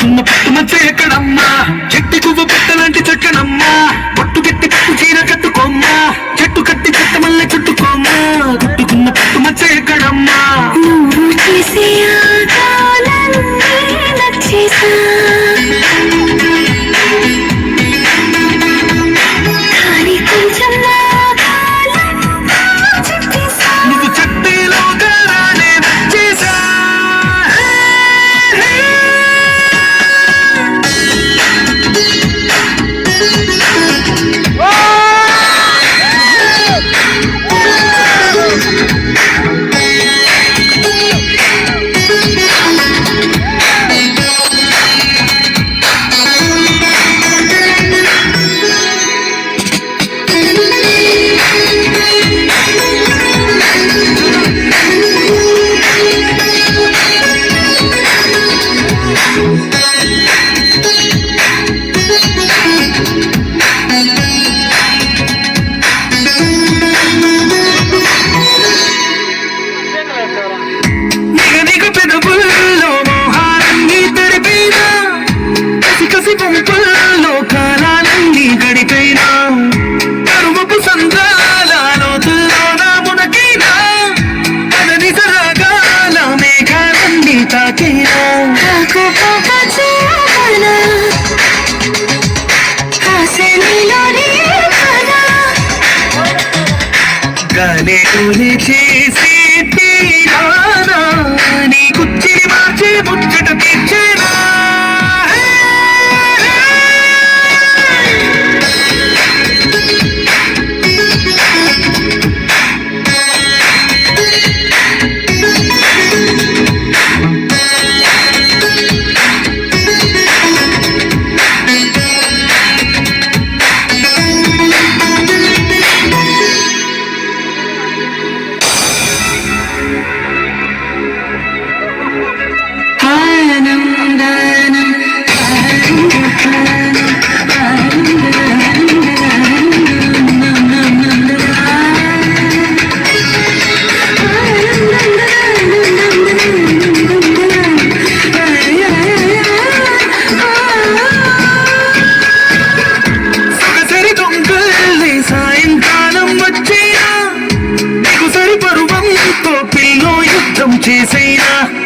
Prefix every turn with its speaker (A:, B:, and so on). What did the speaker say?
A: పట్టుకున్న పుట్టుమచ్చ ఎక్కడమ్మా చెట్టు పువ్వు పెట్టలాంటి చెక్కనమ్మా పట్టు కట్టి పట్టు చీర కట్టుకోమ్మా చెట్టు కట్టి చెట్ట మల్లె చుట్టుకోమ్మా పట్టుకున్న పుట్టుమచ్చ ఎక్కడమ్మా
B: నువ్వు చేసే ఆటలన్నీ నచ్చేసా కానీ కొంచెం
A: నువ్వు చట్టేలోగా రానే వచ్చేసా చేసి తీరానా నీ కుచ్చిని మార్చే ముచ్చట తీర్చేనా చేసైనా